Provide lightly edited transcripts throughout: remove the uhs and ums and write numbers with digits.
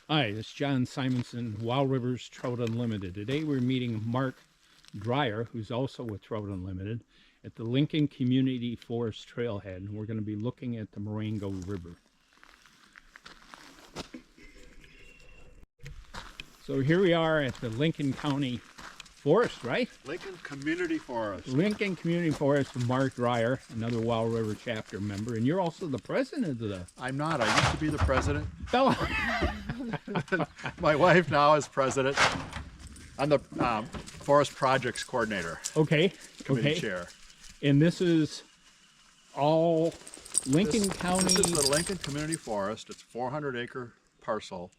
Hi, this is John Simonson, Wild Rivers Trout Unlimited. Today we're meeting Mark Dreyer, who's also with Trout Unlimited, at the Lincoln Community Forest Trailhead, and we're going to be looking at the Marengo River. So here we are at the Lincoln County Forest, right? Lincoln Community Forest. Lincoln Community Forest with Mark Dreyer, another Wild River chapter member, and you're also the president of the... I'm not. I used to be the president. Oh. My wife now is president. I'm the Forest Projects Coordinator. Okay. Committee Chair. And this is all Lincoln County... This is the Lincoln Community Forest. It's a 400-acre parcel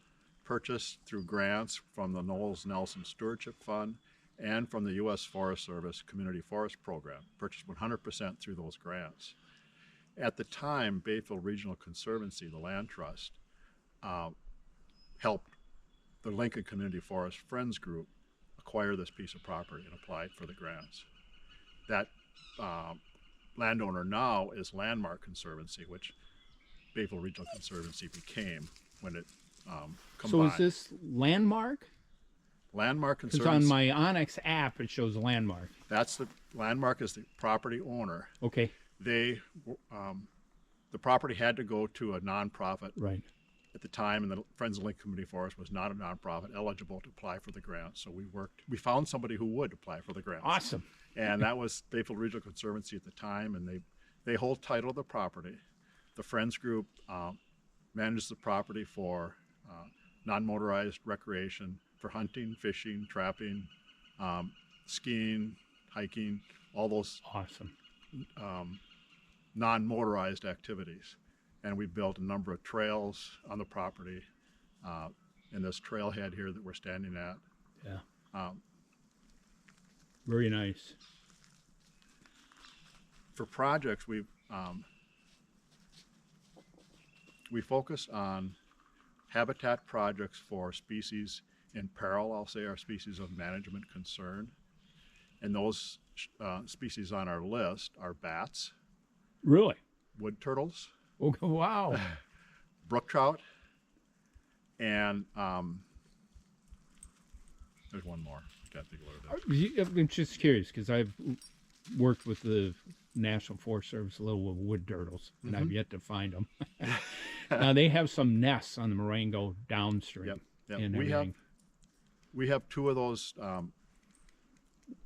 purchased through grants from the Knowles Nelson Stewardship Fund and from the U.S. Forest Service Community Forest Program, purchased 100% through those grants. At the time, Bayfield Regional Conservancy, the land trust, helped the Lincoln Community Forest Friends Group acquire this piece of property and apply for the grants. That landowner now is Landmark Conservancy, which Bayfield Regional Conservancy became when it combined. So is this Landmark? Landmark Because Conservancy. on my Onyx app it shows Landmark. That's the Landmark is the property owner. Okay. They, the property had to go to a nonprofit Right. at the time, and the Friends of Lincoln Community Forest was not a nonprofit eligible to apply for the grant. So we found somebody who would apply for the grant. Awesome. And that was Bayfield Regional Conservancy at the time, and they hold title of the property. The Friends Group manages the property for non-motorized recreation, for hunting, fishing, trapping, skiing, hiking, all those Awesome. non-motorized activities. And we built a number of trails on the property in this trailhead here that we're standing at. Yeah. Very nice. For projects, we focus on habitat projects for species in peril, I'll say, our species of management concern. And those species on our list are bats, Really? wood turtles, Oh, wow. brook trout, and there's one more. I can't think of what it is. I'm just curious because I've worked with the National Forest Service a little with wood turtles, and I've yet to find them. Now they have some nests on the Marengo downstream. Yep. And We have two of those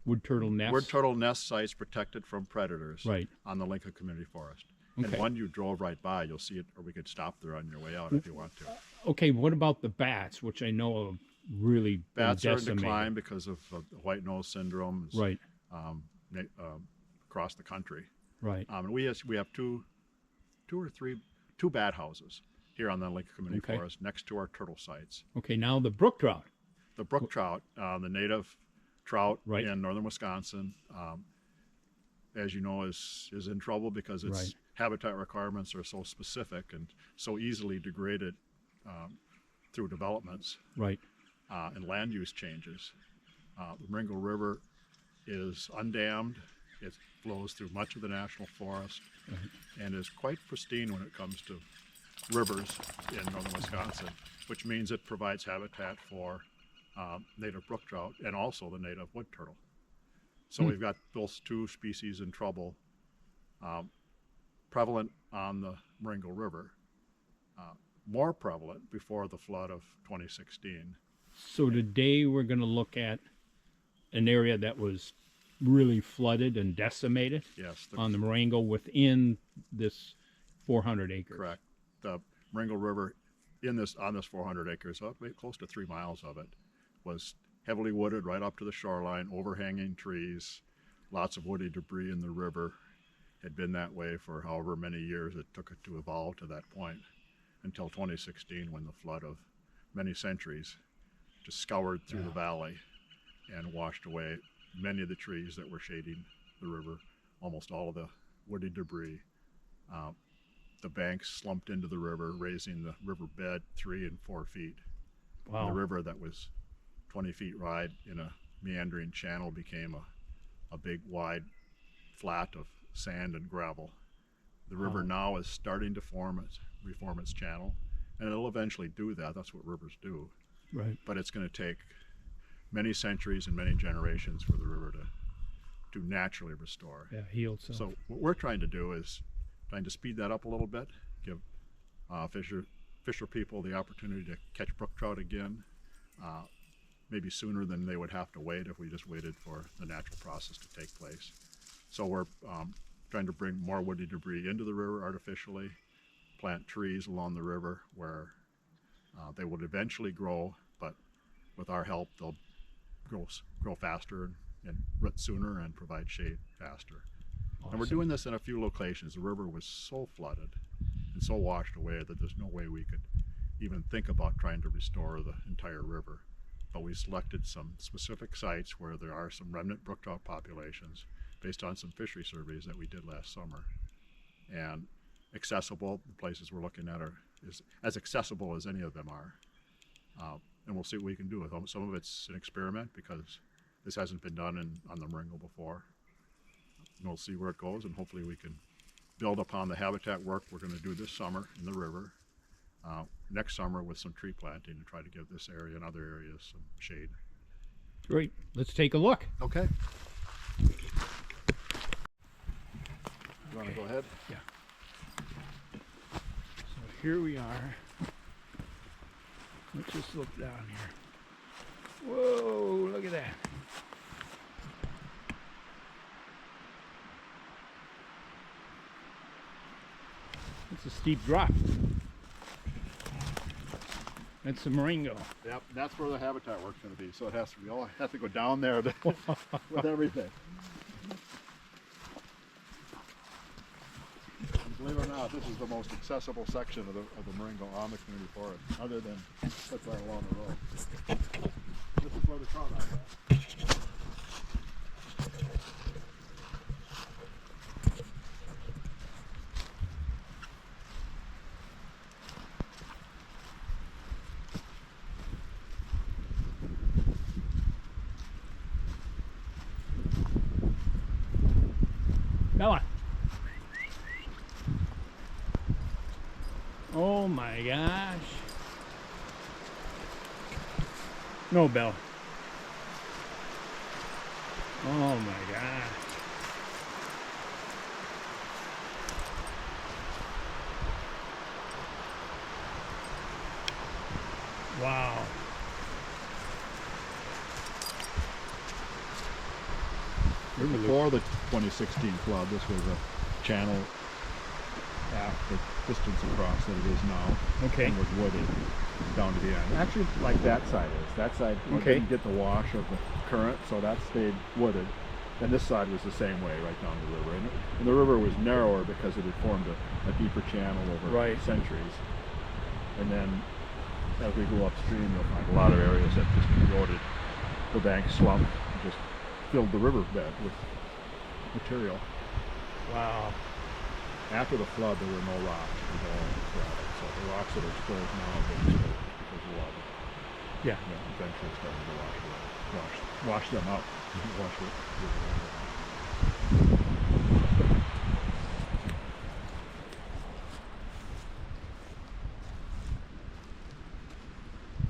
wood turtle nests. wood turtle nest sites protected from predators Right. on the Lincoln Community Forest. Okay. And one you drove right by, you'll see it, or we could stop there on your way out if you want to. Okay, what about the bats, which I know have really been Bats are in decimated? decline because of the white nose syndrome Right. Across the country. Right. And we have two bat houses here on the Lincoln Community Okay. Forest next to our turtle sites. Okay, now the brook trout. The brook trout, the native trout Right. in northern Wisconsin, as you know, is in trouble because its Right. habitat requirements are so specific and so easily degraded through developments Right. and land use changes. The Marengo River is undammed. It flows through much of the national forest and is quite pristine when it comes to rivers in northern Wisconsin, which means it provides habitat for native brook trout and also the native wood turtle. So we've got those two species in trouble, prevalent on the Marengo River, more prevalent before the flood of 2016. So today we're going to look at an area that was really flooded and decimated Yes, on the Marengo within this 400 acres. correct. The Marengo River on this 400 acres, close to 3 miles of it, was heavily wooded right up to the shoreline, overhanging trees, lots of woody debris in the river. Had been that way for however many years it took it to evolve to that point, until 2016 when the flood of many centuries just scoured through the valley and washed away many of the trees that were shading the river, almost all of the woody debris. The banks slumped into the river, raising the river bed 3 and 4 feet. Wow. The river that was 20 feet wide in a meandering channel became a big wide flat of sand and gravel. The river now is starting to reform its channel. and it'll eventually do that. That's what rivers do. Right. But it's going to take many centuries and many generations for the river to naturally restore. Yeah, healed. So what we're trying to do is trying to speed that up a little bit, give fisher people the opportunity to catch brook trout again, maybe sooner than they would have to wait if we just waited for the natural process to take place. So we're trying to bring more woody debris into the river artificially, plant trees along the river where they would eventually grow, but with our help they'll grow faster and root sooner and provide shade faster. Awesome. And we're doing this in a few locations. The river was so flooded and so washed away that there's no way we could even think about trying to restore the entire river. But we selected some specific sites where there are some remnant brook trout populations based on some fishery surveys that we did last summer. And accessible, the places we're looking at are as accessible as any of them are. And we'll see what we can do with them. Some of it's an experiment because this hasn't been done on the Marengo before. And we'll see where it goes, and hopefully we can build upon the habitat work we're going to do this summer in the river, next summer with some tree planting to try to give this area and other areas some shade. Great. Let's take a look. Okay. You want to go ahead? Yeah. So here we are. Let's just look down here. Whoa, look at that. It's a steep drop. That's the Marengo. Yep, that's where the habitat work's going to be. So it has to, we all have to go down there with everything. And believe it or not, this is the most accessible section of the Marengo on the community forest, other than that's right along the road. This is where the trout are at. Bella. Oh my gosh. No, Bella. Oh my gosh. Wow. Before the 2016 flood, this was a channel half the distance across that it is now. Okay. And was wooded down to the end. Actually, like that side is. That side didn't get the wash of the current, so that stayed wooded. And this side was the same way, right down the river. And the river was narrower because it had formed a deeper channel over centuries. And then as we go upstream, you'll find a lot of areas that just eroded. The bank slumped and just filled the riverbed with material. Wow. After the flood, there were no rocks. It was all flooded. So the rocks that are exposed now have been exposed because of water. Yeah. Eventually starting to wash them out. Wash it.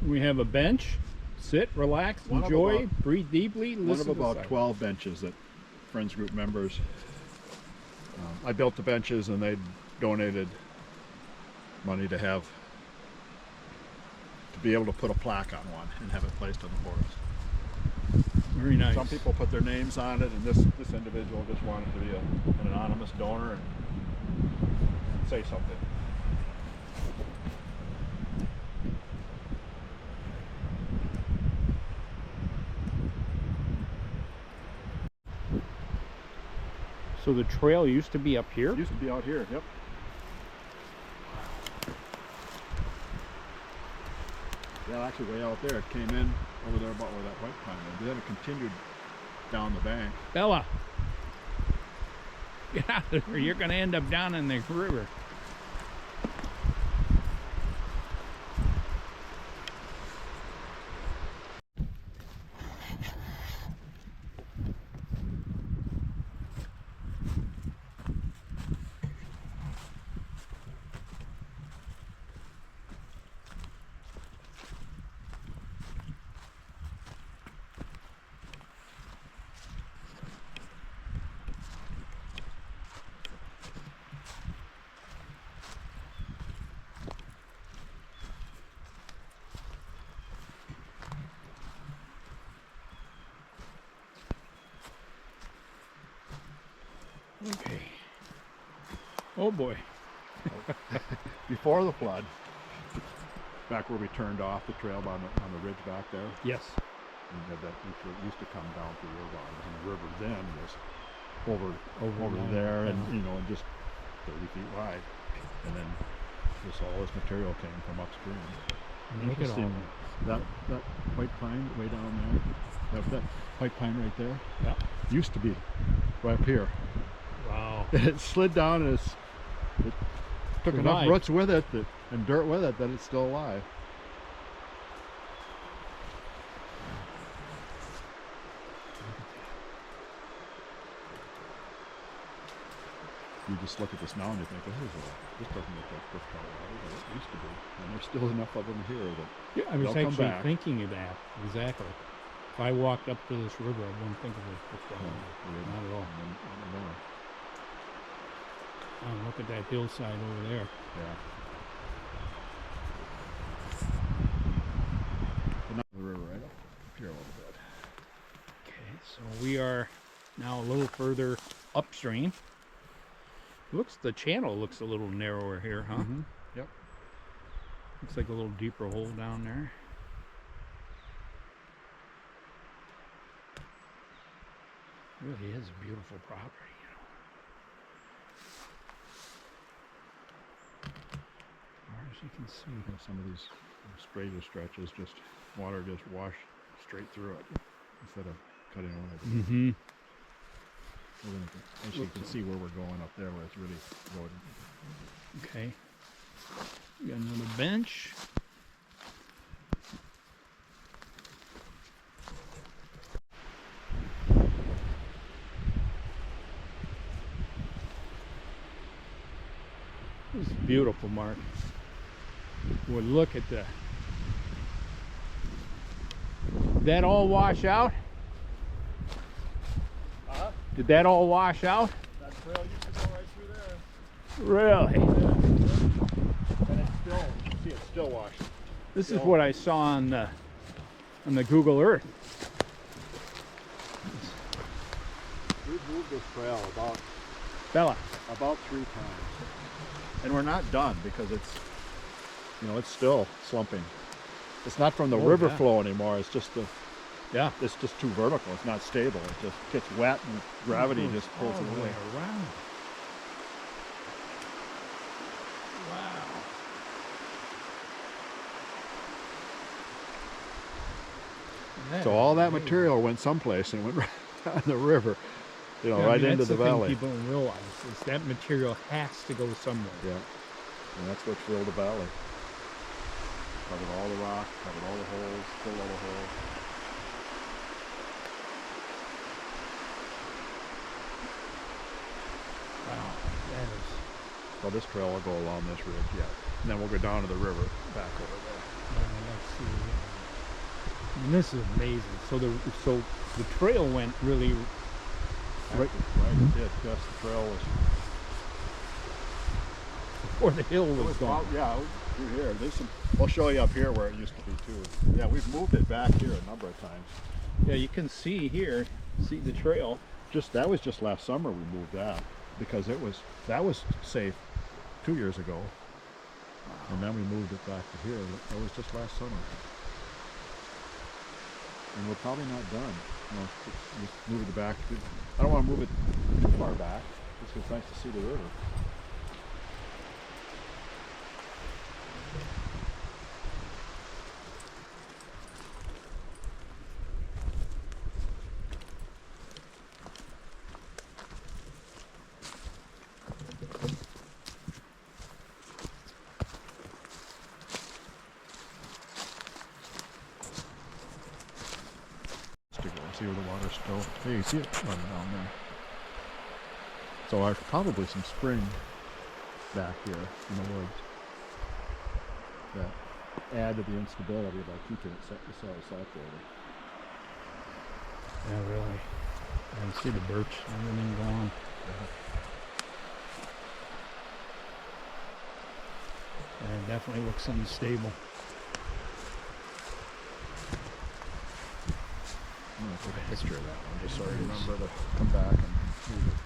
We have a bench. Sit, relax, enjoy, breathe deeply, listen. One of about 12 benches that Friends Group members. I built the benches and they donated money to be able to put a plaque on one and have it placed on the forest. Very nice. Some people put their names on it, and this individual just wanted to be an anonymous donor and say something. So the trail used to be up here? It used to be out here, yep. Yeah, actually way out there. It came in over there about where that white pine is. Then it continued down the bank. Bella, get out of there. You're going to end up down in the river. Oh boy. Before the flood, back where we turned off the trail on the ridge back there, Yes. and that used to come down through your bottoms, and the river then was over long, there, and yeah. you know, and just 30 feet wide, and then all this material came from upstream. And look at all Interesting. that. That white pine way down there, that white pine right there, Yeah. used to be right up here. Wow. It slid down, and it took enough Survived. roots with it and dirt with it that it's still alive. You just look at this now and you think, this doesn't look like Brook Trout water, but it used to be. And there's still enough of them here that Yeah, I was they'll come actually back. thinking of that. Exactly. If I walked up to this river, I wouldn't think of it. Not at all. Oh, look at that hillside over there. Yeah. The river right up here a little bit. Okay, so we are now a little further upstream. The channel looks a little narrower here, huh? Mm-hmm. Yep. Looks like a little deeper hole down there. Really is a beautiful property, you know. As far as you can see. You know, some of these straighter stretches, just water just wash straight through it instead of cutting away. Mm-hmm. As you can see where we're going up there, where it's really going. Okay. We got another bench. This is beautiful, Mark. Well, look at the... Did that all wash out? Huh? Did that all wash out? That trail used to go right through there. Really? And it's still, you see it's still washing. This is what I saw on the Google Earth. We've moved this trail Bella. about 3 times. And we're not done because it's, you know, it's still slumping. It's not from the river flow anymore. It's just it's just too vertical. It's not stable. It just gets wet and gravity just pulls it away. Around. Wow. So all that material went someplace and went right down the river, you know, right into the valley. Thing people don't realize is that material has to go somewhere. Yeah, and that's what filled the valley. Covered all the rock, covered all the holes, filled all the holes. Wow, that is. So this trail will go along this ridge yet, and then we'll go down to the river back over there. Let's see. And this is amazing. So the trail went really Right, it did. Yes, the trail was. or the hill was gone. Yeah, through here. There's some. I'll show you up here where it used to be too. Yeah, we've moved it back here a number of times. Yeah, you can see here. See the trail. That was just last summer we moved that because that was safe 2 years ago, and then we moved it back to here. That was just last summer, and we're probably not done. You know, just move it back. I don't want to move it too far back. It's nice to see the river. See where the water's still. Hey, you see it running down there. So there's probably some spring back here in the woods that add to the instability by keeping it saturated. Yeah, really. I can see the birch and everything gone. Yeah, it definitely looks unstable. I'm going to take a picture of that one just so I remember to come back and move it.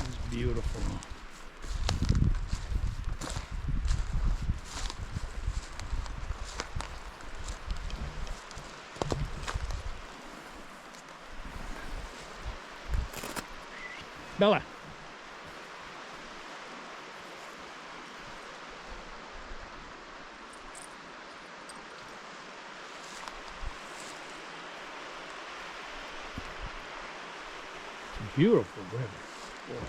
It's beautiful. fella. Beautiful river. Boy.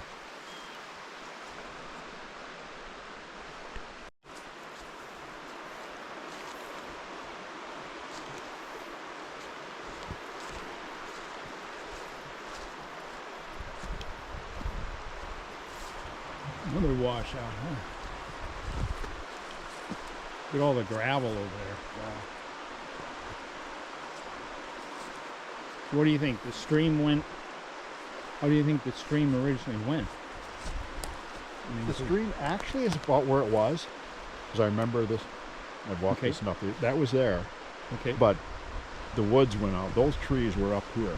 Another washout, huh? Look at all the gravel over there. Wow. So what do you think? The stream went. How do you think the stream originally went? I mean, The stream actually is about where it was, because I remember this. I've walked Okay. this enough. That was there, okay. but the woods went out. Those trees were up here.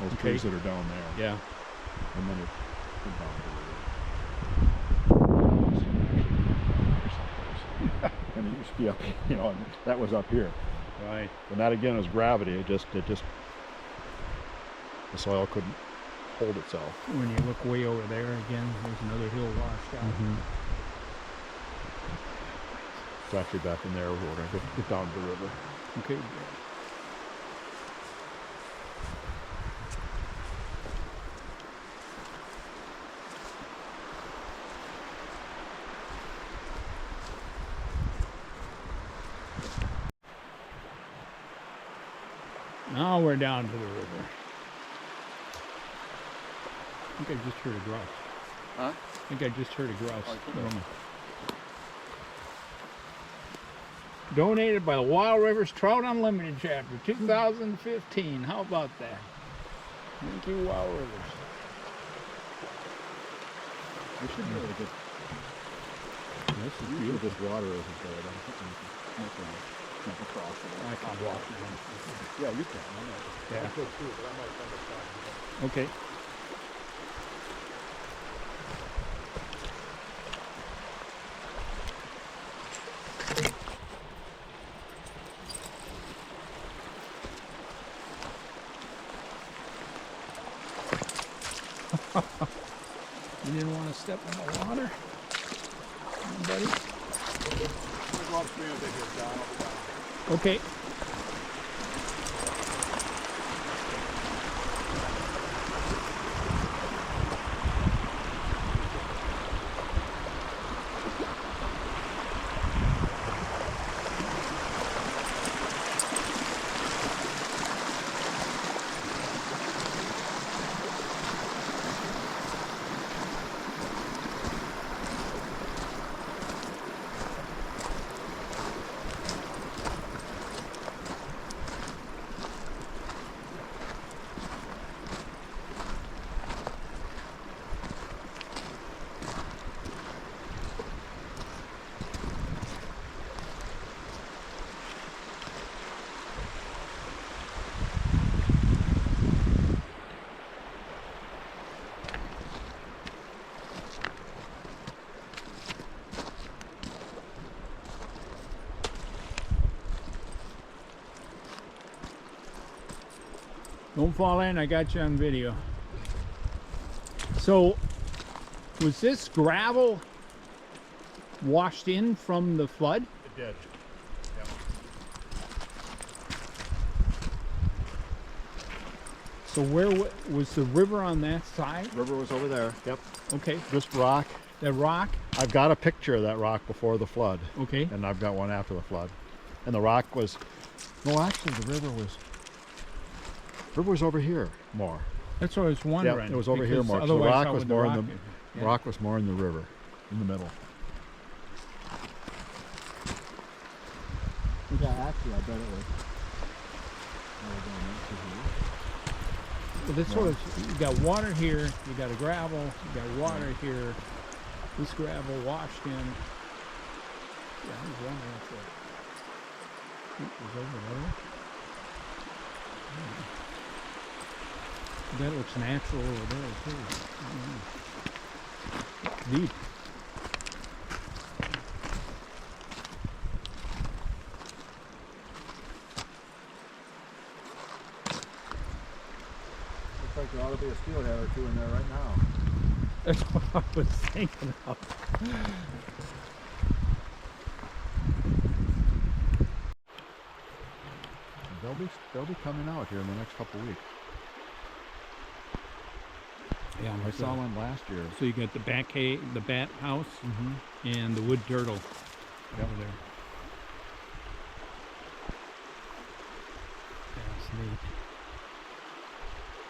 Those Okay. trees that are down there, Yeah. and then it went down to the river. And it used to be up, you know, and that was up here. Right. And that again is gravity. It just, the soil couldn't hold itself. When you look way over there again, there's another hill washed out. It's actually back in there. We're going to get down to the river. Okay. Now we're down to the river. I think I just heard a grouse. Huh? I think I just heard a grouse. Oh, you could have. Donated by the Wild Rivers Trout Unlimited Chapter 2015. How about that? Thank you, Wild Rivers. We should be able to get. This is Usually beautiful. this water isn't there. I'm thinking we can jump across it. I can walk now. Yeah, you can. I know. Yeah. I could too, but I might find a spot. Okay. You didn't want to step in the water, buddy? There's a lot of streams in here, John. I'll be down. Okay. Don't fall in, I got you on video. So, was this gravel washed in from the flood? It did. Yep. So where was the river on that side? River was over there. Yep. Okay, This rock. that rock? I've got a picture of that rock before the flood, Okay, and I've got one after the flood. And the rock was. No, actually, the river was. River was over here more. that's what I was wondering. Yeah, it was over here because more. So the otherwise rock how was would more in rock the. be? Yeah. Rock was more in the river, in the middle. Yeah, actually, I bet it was. Well, this sort of, you got water here, you got a gravel, you got water here. This gravel washed in. Yeah, I was wondering if it was over there. That looks natural over there too. Deep. Looks like there ought to be a steelhead or two in there right now. That's what I was thinking of. They'll be coming out here in the next couple weeks. Yeah, I saw one last year. So you got the the bat house, and the wood turtle over there. That's neat.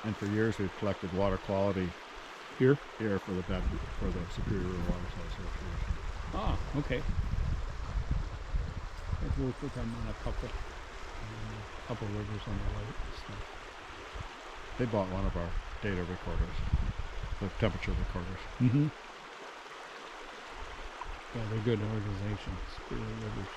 And for years we've collected water quality Here? here for the Superior Water Association. Ah, okay. I've worked with them on a couple rivers on the lake and stuff. They bought one of our data recorders, the temperature recorders. Yeah, they're good organizations. Superior Rivers.